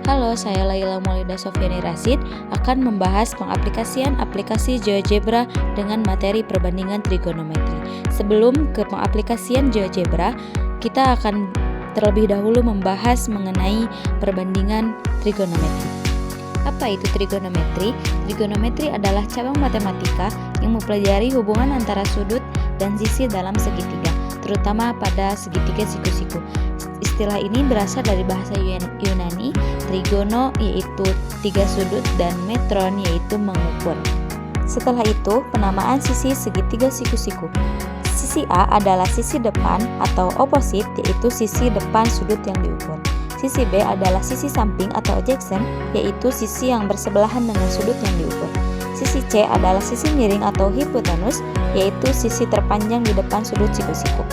Halo, saya Laila Maulida Sofyani Rasid akan membahas pengaplikasian aplikasi GeoGebra dengan materi perbandingan trigonometri. Sebelum ke pengaplikasian GeoGebra, kita akan terlebih dahulu membahas mengenai perbandingan trigonometri. Apa itu trigonometri? Trigonometri adalah cabang matematika yang mempelajari hubungan antara sudut dan sisi dalam segitiga, terutama pada segitiga siku-siku. Istilah ini berasal dari bahasa Yunani, trigono yaitu tiga sudut dan metron yaitu mengukur. Setelah itu, penamaan sisi segitiga siku-siku. Sisi A adalah sisi depan atau oposit, yaitu sisi depan sudut yang diukur. Sisi B adalah sisi samping atau adjacent, yaitu sisi yang bersebelahan dengan sudut yang diukur. Sisi C adalah sisi miring atau hipotenus, yaitu sisi terpanjang di depan sudut siku-siku.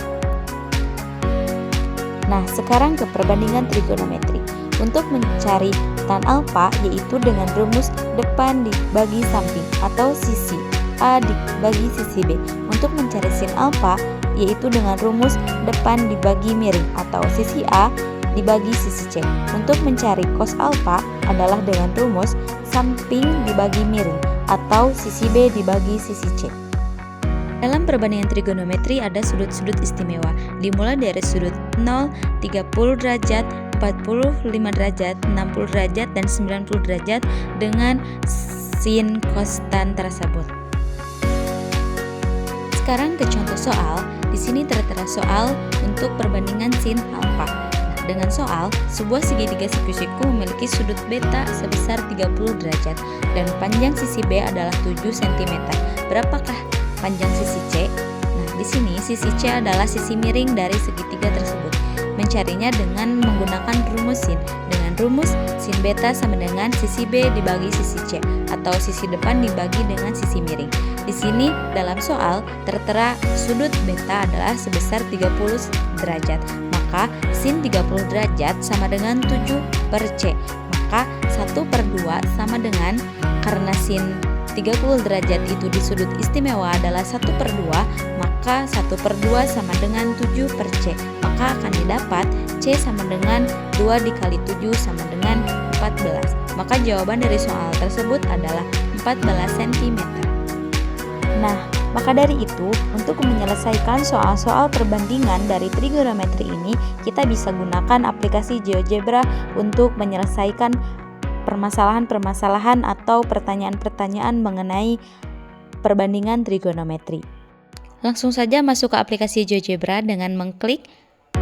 Nah, sekarang ke perbandingan trigonometri. Untuk mencari tan alfa, yaitu dengan rumus depan dibagi samping atau sisi A dibagi sisi B. Untuk mencari sin alfa, yaitu dengan rumus depan dibagi miring atau sisi A dibagi sisi C. Untuk mencari cos alfa adalah dengan rumus samping dibagi miring atau sisi B dibagi sisi C. Dalam perbandingan trigonometri ada sudut-sudut istimewa, dimulai dari sudut 0, 30 derajat, 45 derajat, 60 derajat, dan 90 derajat dengan sin konstan tersebut. Sekarang ke contoh soal. Di sini tertera soal untuk perbandingan sin alfa. Dengan soal, sebuah segitiga siku-siku memiliki sudut beta sebesar 30 derajat dan panjang sisi B adalah 7 cm. Berapakah panjang sisi C? Nah, di sini sisi C adalah sisi miring dari segitiga tersebut. Mencarinya dengan menggunakan rumus sin. Dengan rumus sin beta sama dengan sisi B dibagi sisi C atau sisi depan dibagi dengan sisi miring. Di sini dalam soal tertera sudut beta adalah sebesar 30 derajat. Maka sin 30 derajat sama dengan 7 per C. Maka 1/2 sama dengan, karena sin 30 derajat itu di sudut istimewa adalah 1/2, maka 1/2 sama dengan 7 per C. Maka akan didapat C sama dengan 2 dikali 7 sama dengan 14. Maka jawaban dari soal tersebut adalah 14 cm. Nah, maka dari itu, untuk menyelesaikan soal-soal perbandingan dari trigonometri ini, kita bisa gunakan aplikasi GeoGebra untuk menyelesaikan permasalahan-permasalahan atau pertanyaan-pertanyaan mengenai perbandingan trigonometri. Langsung saja masuk ke aplikasi GeoGebra dengan mengklik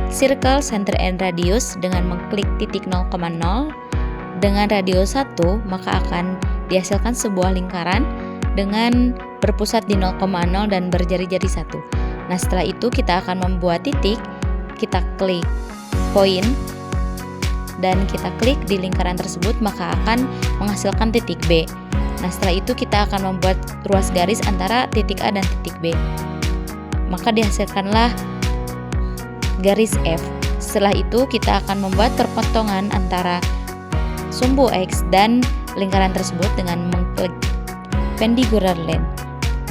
circle, center, and radius. Dengan mengklik titik 0,0 dengan radius 1, maka akan dihasilkan sebuah lingkaran dengan berpusat di 0,0 dan berjari-jari 1. Nah, setelah itu kita akan membuat titik, kita klik point dan kita klik di lingkaran tersebut, maka akan menghasilkan titik B. Nah, setelah itu kita akan membuat ruas garis antara titik A dan titik B. Maka dihasilkanlah garis F. Setelah itu kita akan membuat perpotongan antara sumbu X dan lingkaran tersebut dengan mengklik perpendicular line.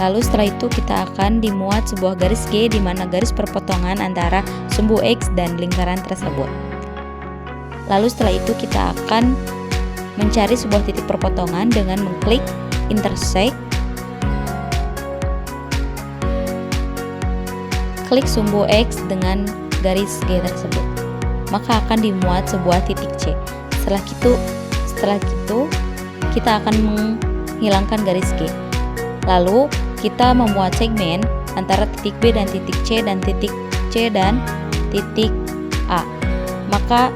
Lalu setelah itu kita akan dimuat sebuah garis G di mana garis perpotongan antara sumbu X dan lingkaran tersebut. Lalu setelah itu kita akan mencari sebuah titik perpotongan dengan mengklik intersect, klik sumbu X dengan garis G tersebut, maka akan dimuat sebuah titik C. Setelah itu kita akan menghilangkan garis G. Lalu kita memuat segmen antara titik B dan titik C dan titik C dan titik A. Maka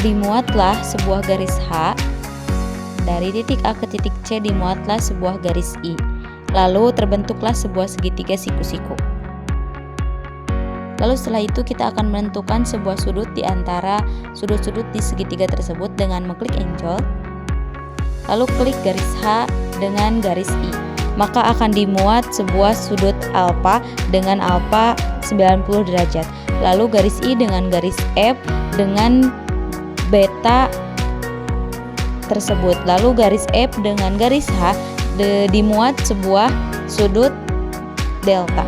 dimuatlah sebuah garis H. Dari titik A ke titik C dimuatlah sebuah garis I. Lalu terbentuklah sebuah segitiga siku-siku. Lalu setelah itu kita akan menentukan sebuah sudut di antara sudut-sudut di segitiga tersebut dengan mengklik angle. Lalu klik garis H dengan garis I. Maka akan dimuat sebuah sudut alfa dengan alfa 90 derajat. Lalu garis I dengan garis F dengan beta tersebut. Lalu garis F dengan garis H dimuat sebuah sudut delta.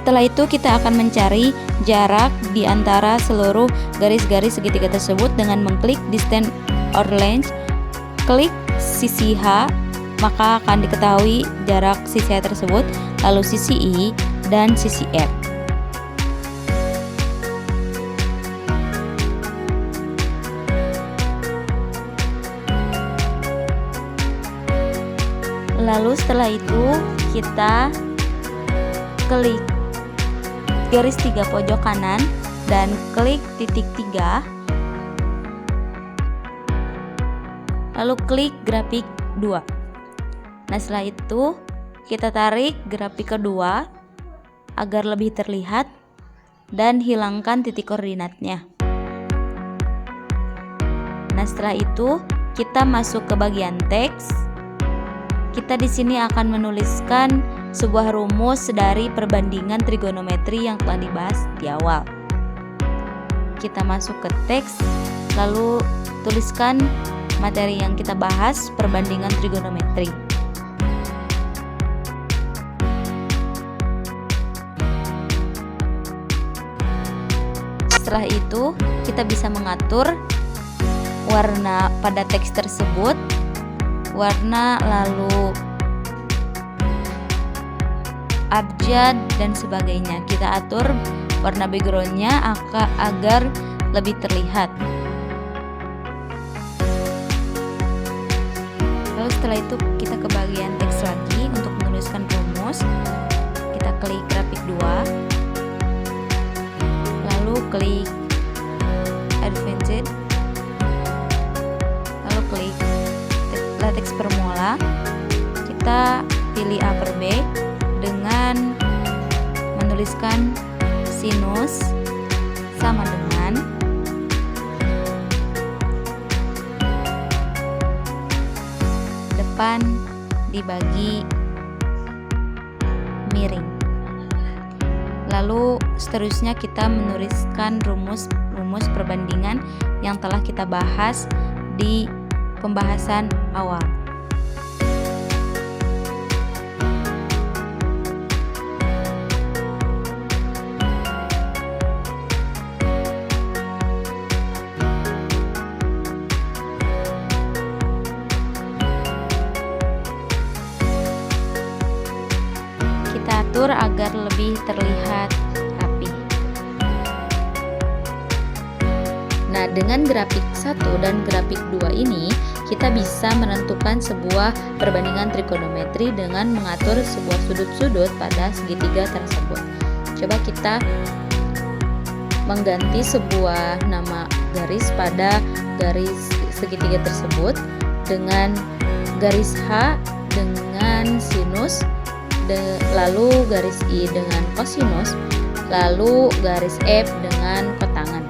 Setelah itu kita akan mencari jarak di antara seluruh garis-garis segitiga tersebut dengan mengklik distance or length. Klik sisi H, maka akan diketahui jarak sisi H tersebut, lalu sisi I dan sisi F. Lalu setelah itu kita klik garis 3 pojok kanan dan klik titik 3, lalu klik grafik 2. Nah, setelah itu kita tarik grafik kedua agar lebih terlihat dan hilangkan titik koordinatnya. Nah, setelah itu kita masuk ke bagian teks. Kita di sini akan menuliskan sebuah rumus dari perbandingan trigonometri yang telah dibahas di awal. Kita masuk ke teks, lalu tuliskan materi yang kita bahas, perbandingan trigonometri. Setelah itu, kita bisa mengatur warna pada teks tersebut, warna, lalu abjad dan sebagainya. Kita atur warna backgroundnya agar lebih terlihat. Lalu setelah itu kita ke bagian teks lagi untuk menuliskan rumus. Kita klik grafik 2, lalu klik advanced, lalu klik latex formula. Kita pilih upper B dengan menuliskan sinus sama dengan depan dibagi miring. Lalu seterusnya kita menuliskan rumus perbandingan yang telah kita bahas di pembahasan awal. Kita atur agar lebih terlihat rapi. Nah, dengan grafik 1 dan grafik 2 ini kita bisa menentukan sebuah perbandingan trigonometri dengan mengatur sebuah sudut-sudut pada segitiga tersebut. Coba kita mengganti sebuah nama garis pada garis segitiga tersebut dengan garis H dengan sinus, lalu garis I dengan kosinus, lalu garis F dengan kotangan.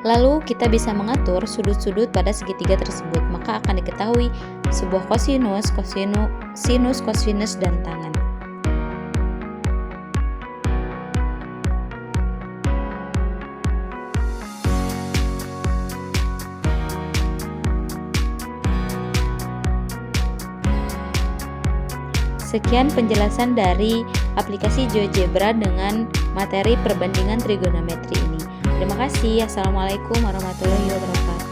Lalu kita bisa mengatur sudut-sudut pada segitiga tersebut, maka akan diketahui sebuah kosinus, sinus, kosinus, dan tangan. Sekian penjelasan dari aplikasi GeoGebra dengan materi perbandingan trigonometri ini. Terima kasih. Assalamualaikum warahmatullahi wabarakatuh.